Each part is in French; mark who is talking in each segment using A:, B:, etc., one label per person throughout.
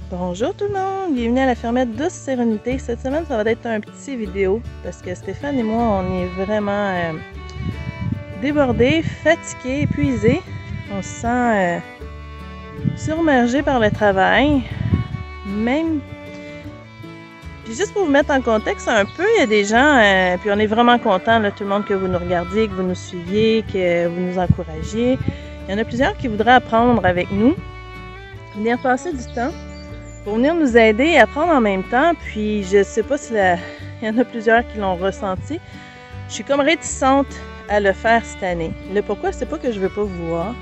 A: Bonjour tout le monde, bienvenue à la fermette Douce Sérénité. Cette semaine, ça va être un petit vidéo parce que Stéphane et moi, on est vraiment débordés, fatigués, épuisés. On se sent submergés par le travail. Même. Puis juste pour vous mettre en contexte un peu, il y a des gens, puis on est vraiment contents, là, tout le monde, que vous nous regardiez, que vous nous suiviez, que vous nous encouragiez. Il y en a plusieurs qui voudraient apprendre avec nous, venir passer du temps, pour venir nous aider et apprendre en même temps. Puis je sais pas si il y en a plusieurs qui l'ont ressenti. Je suis comme réticente à le faire cette année. Le pourquoi, c'est pas que je veux pas vous voir,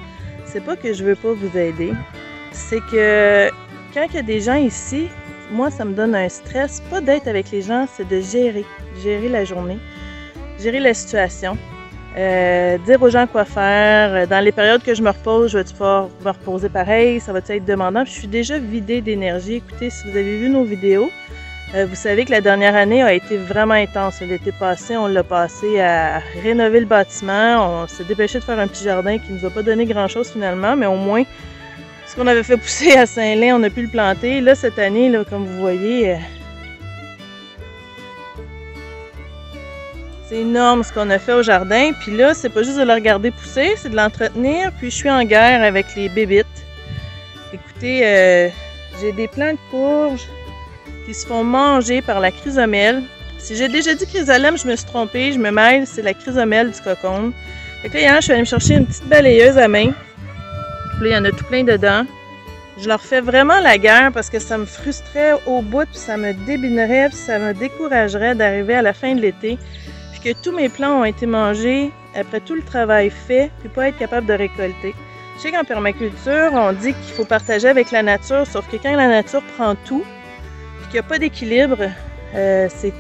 A: c'est pas que je veux pas vous aider, c'est que quand il y a des gens ici, moi ça me donne un stress, pas d'être avec les gens, c'est de gérer la journée, gérer la situation. Dire aux gens quoi faire. Dans les périodes que je me repose, je vais pouvoir me reposer pareil, ça va être demandant. Puis je suis déjà vidée d'énergie. Écoutez, si vous avez vu nos vidéos, vous savez que la dernière année a été vraiment intense. L'été passé, on l'a passé à rénover le bâtiment. On s'est dépêché de faire un petit jardin qui nous a pas donné grand-chose finalement, mais au moins, ce qu'on avait fait pousser à Saint-Lin, on a pu le planter. Là, cette année, là, comme vous voyez, c'est énorme ce qu'on a fait au jardin. Puis là, c'est pas juste de le regarder pousser, c'est de l'entretenir. Puis je suis en guerre avec les bébites. Écoutez, j'ai des plants de courges qui se font manger par la chrysomèle. Si j'ai déjà dit chrysalème, je me suis trompée, je me mêle, c'est la chrysomèle du cocon. Fait que là, hier, je suis allée me chercher une petite balayeuse à main. Puis là, il y en a tout plein dedans. Je leur fais vraiment la guerre parce que ça me frustrait au bout, puis ça me débinerait, puis ça me découragerait d'arriver à la fin de l'été. Que tous mes plants ont été mangés après tout le travail fait, puis pas être capable de récolter. Je sais qu'en permaculture, on dit qu'il faut partager avec la nature, sauf que quand la nature prend tout, puis qu'il n'y a pas d'équilibre, c'est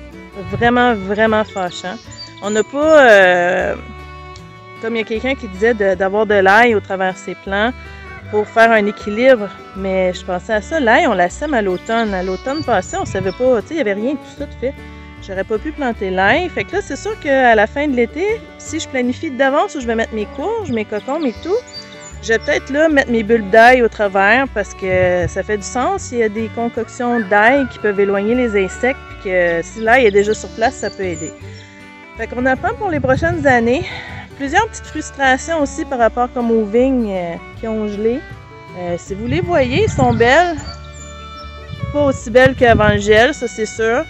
A: vraiment, vraiment fâchant. On n'a pas, comme il y a quelqu'un qui disait, d'avoir de l'ail au travers ses plants pour faire un équilibre, mais je pensais à ça, l'ail, on la sème à l'automne. À l'automne passé, on savait pas, tu sais, il n'y avait rien de tout ça de fait. J'aurais pas pu planter l'ail. Fait que là, c'est sûr qu'à la fin de l'été, si je planifie d'avance où je vais mettre mes courges, mes cocombes et tout, je vais peut-être là mettre mes bulbes d'ail au travers parce que ça fait du sens. Il y a des concoctions d'ail qui peuvent éloigner les insectes, puis que si l'ail est déjà sur place, ça peut aider. Fait qu'on apprend pour les prochaines années. Plusieurs petites frustrations aussi par rapport comme aux vignes qui ont gelé. Si vous les voyez, elles sont belles. Pas aussi belles qu'avant le gel, ça c'est sûr.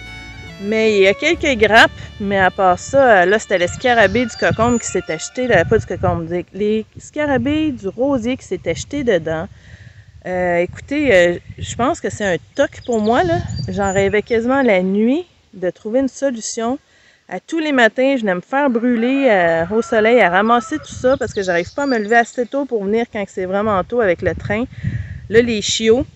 A: Mais il y a quelques grappes, mais à part ça, là, c'était le scarabée du cocombe qui s'est acheté, pas du cocombe, les scarabées du rosier qui s'est acheté dedans. Écoutez, je pense que c'est un toc pour moi, là. J'en rêvais quasiment la nuit de trouver une solution. À tous les matins, je venais me faire brûler au soleil, à ramasser tout ça, parce que j'arrive pas à me lever assez tôt pour venir quand c'est vraiment tôt avec le train. Là, les chiots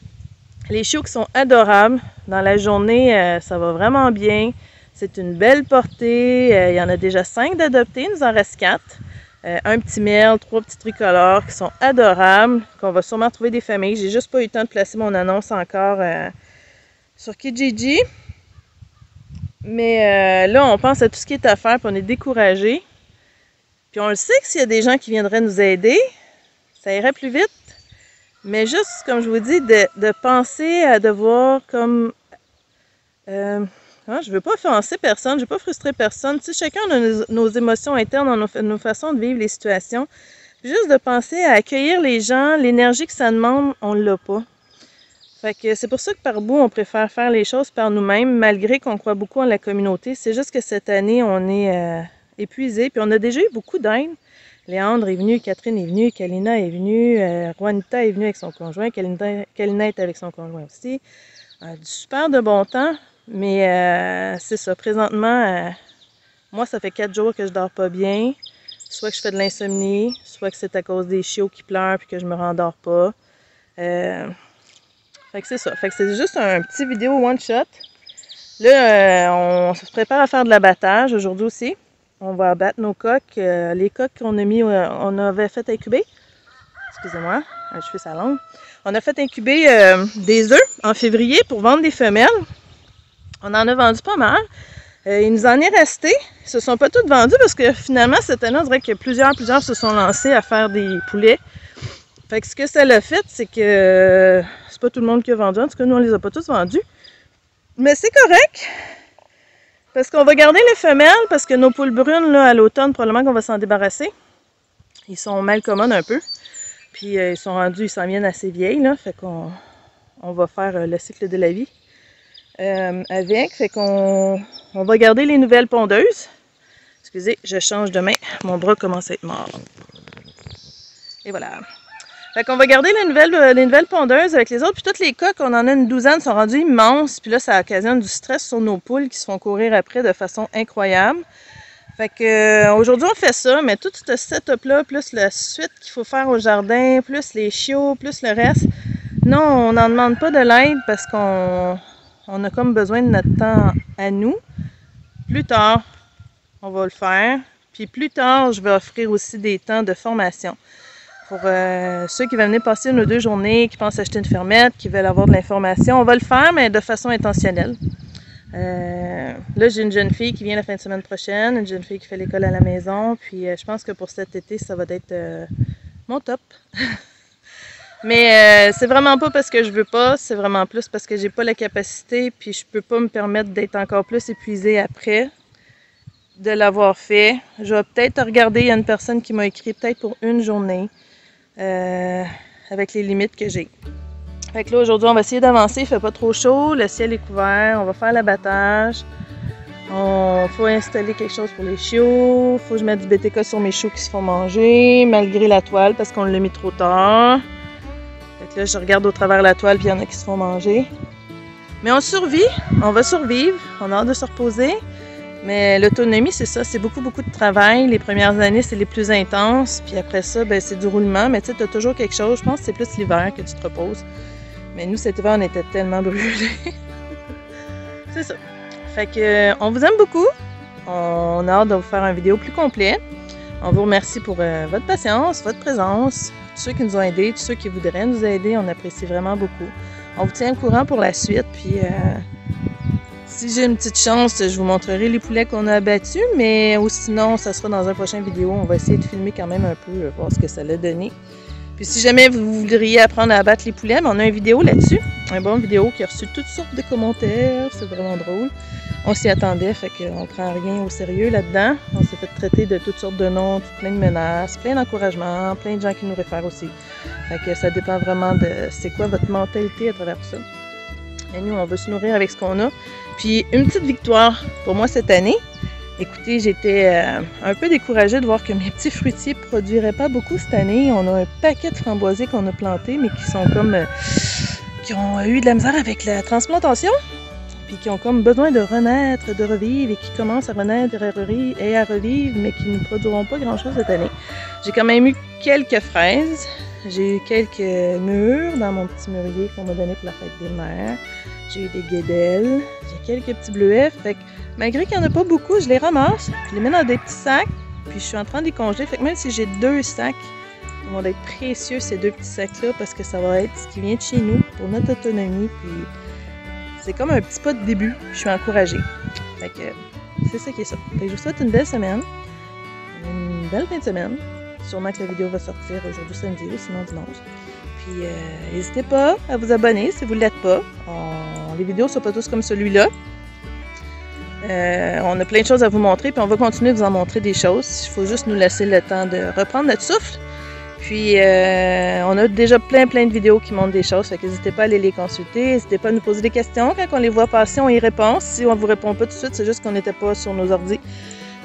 A: qui sont adorables. Dans la journée, ça va vraiment bien. C'est une belle portée. Il y en a déjà 5 d'adoptés. Il nous en reste 4. Un petit merle, 3 petits tricolores qui sont adorables, qu'on va sûrement trouver des familles. J'ai juste pas eu le temps de placer mon annonce encore sur Kijiji. Mais là, on pense à tout ce qui est à faire, puis on est découragé. Puis on le sait que s'il y a des gens qui viendraient nous aider, ça irait plus vite. Mais juste, comme je vous dis, de penser à devoir comme... je veux pas offenser personne, je veux pas frustrer personne. Tu sais, chacun a nos émotions internes, nos façons de vivre les situations. Juste de penser à accueillir les gens, l'énergie que ça demande, on l'a pas. Fait que c'est pour ça que par bout, on préfère faire les choses par nous-mêmes, malgré qu'on croit beaucoup en la communauté. C'est juste que cette année, on est épuisés, puis on a déjà eu beaucoup d'aide. Léandre est venu, Catherine est venue, Kalina est venue, Juanita est venue avec son conjoint, Kalina est avec son conjoint aussi. Du super de bon temps, mais c'est ça, présentement, moi ça fait 4 jours que je dors pas bien, soit que je fais de l'insomnie, soit que c'est à cause des chiots qui pleurent puis que je me rendors pas. Fait que c'est ça, fait que c'est juste un petit vidéo one shot. Là, on se prépare à faire de l'abattage aujourd'hui aussi. On va abattre nos coques, les coques qu'on a mis, on avait fait incuber. Excusez-moi, je fais sa langue. On a fait incuber des œufs en février pour vendre des femelles. On en a vendu pas mal. Il nous en est resté. Ils se sont pas toutes vendus parce que finalement, cette année, on dirait que plusieurs se sont lancés à faire des poulets. Fait que ce que ça l'a fait, c'est que c'est pas tout le monde qui a vendu. En tout cas, nous, on les a pas tous vendus. Mais c'est correct. Parce qu'on va garder les femelles, parce que nos poules brunes, là, à l'automne, probablement qu'on va s'en débarrasser. Ils sont mal commodes un peu. Puis ils sont rendus, ils s'en viennent assez vieilles, là. Fait qu'on va faire le cycle de la vie avec. Fait qu'on va garder les nouvelles pondeuses. Excusez, je change de main. Mon bras commence à être mort. Et voilà. Fait qu'on va garder les nouvelles pondeuses avec les autres. Puis toutes les coques, on en a une douzaine, sont rendues immenses. Puis là, ça occasionne du stress sur nos poules qui se font courir après de façon incroyable. Fait que aujourd'hui, on fait ça, mais tout ce setup-là, plus la suite qu'il faut faire au jardin, plus les chiots, plus le reste, non, on n'en demande pas de l'aide parce qu'on a comme besoin de notre temps à nous. Plus tard, on va le faire. Puis plus tard, je vais offrir aussi des temps de formation. Pour ceux qui veulent venir passer 1 ou 2 journées, qui pensent acheter une fermette, qui veulent avoir de l'information, on va le faire, mais de façon intentionnelle. Là, j'ai une jeune fille qui vient la fin de semaine prochaine, une jeune fille qui fait l'école à la maison, puis je pense que pour cet été, ça va être mon top. Mais c'est vraiment pas parce que je veux pas, c'est vraiment plus parce que j'ai pas la capacité, puis je peux pas me permettre d'être encore plus épuisée après de l'avoir fait. Je vais peut-être regarder, il y a une personne qui m'a écrit peut-être pour 1 journée, avec les limites que j'ai. Fait que là, aujourd'hui, on va essayer d'avancer. Il fait pas trop chaud, le ciel est couvert, on va faire l'abattage. Faut installer quelque chose pour les chiots. Faut que je mette du BTK sur mes chiots qui se font manger, malgré la toile, parce qu'on l'a mis trop tard. Fait que là, je regarde au travers la toile, puis il y en a qui se font manger. Mais on survit, on va survivre, on a hâte de se reposer. Mais l'autonomie, c'est ça, c'est beaucoup de travail. Les premières années, c'est les plus intenses. Puis après ça, ben, c'est du roulement. Mais tu sais, tu as toujours quelque chose. Je pense que c'est plus l'hiver que tu te reposes. Mais nous, cet hiver, on était tellement brûlés. C'est ça. Fait que, on vous aime beaucoup. On a hâte de vous faire une vidéo plus complète. On vous remercie pour votre patience, votre présence. Tous ceux qui nous ont aidés, tous ceux qui voudraient nous aider, on apprécie vraiment beaucoup. On vous tient au courant pour la suite. Puis... si j'ai une petite chance, je vous montrerai les poulets qu'on a abattus, mais ou sinon, ça sera dans un prochain vidéo. On va essayer de filmer quand même un peu, voir ce que ça l'a donné. Puis si jamais vous voudriez apprendre à abattre les poulets, on a une vidéo là-dessus. Un bon vidéo qui a reçu toutes sortes de commentaires. C'est vraiment drôle. On s'y attendait, fait qu'on prend rien au sérieux là-dedans. On s'est fait traiter de toutes sortes de noms, plein de menaces, plein d'encouragements, plein de gens qui nous réfèrent aussi. Fait que ça dépend vraiment de c'est quoi votre mentalité à travers tout ça. Et nous, on veut se nourrir avec ce qu'on a. Puis une petite victoire pour moi cette année. Écoutez, j'étais un peu découragée de voir que mes petits fruitiers ne produiraient pas beaucoup cette année. On a un paquet de framboisiers qu'on a plantés, mais qui sont comme... qui ont eu de la misère avec la transplantation. Puis qui ont comme besoin de renaître, de revivre, et qui commencent à renaître et à revivre, mais qui ne produiront pas grand-chose cette année. J'ai quand même eu quelques fraises. J'ai eu quelques mûres dans mon petit mûrier qu'on m'a donné pour la fête des mères. J'ai eu des guédelles, j'ai quelques petits bleuets. Fait que malgré qu'il n'y en a pas beaucoup, je les ramasse, je les mets dans des petits sacs, puis je suis en train d'y congeler. Fait que même si j'ai 2 sacs, ils vont être précieux ces 2 petits sacs-là parce que ça va être ce qui vient de chez nous pour notre autonomie. Puis c'est comme un petit pas de début. Je suis encouragée. Fait que c'est ça qui est ça. Fait que je vous souhaite une belle semaine, une belle fin de semaine. Sûrement que la vidéo va sortir aujourd'hui samedi ou sinon dimanche. Puis n'hésitez pas à vous abonner si vous ne l'êtes pas. Les vidéos ne sont pas tous comme celui-là. On a plein de choses à vous montrer, puis on va continuer de vous en montrer des choses. Il faut juste nous laisser le temps de reprendre notre souffle. Puis on a déjà plein de vidéos qui montrent des choses, fait que n'hésitez pas à aller les consulter. N'hésitez pas à nous poser des questions. Quand on les voit passer, on y répond. Si on ne vous répond pas tout de suite, c'est juste qu'on n'était pas sur nos ordi.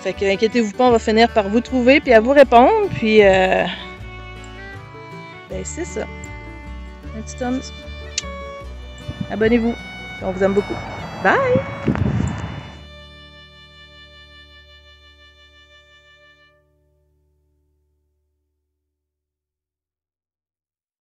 A: Fait que inquiétez-vous pas, on va finir par vous trouver puis à vous répondre. Puis ben c'est ça. Un petit thumbs. Abonnez-vous. On vous aime beaucoup. Bye!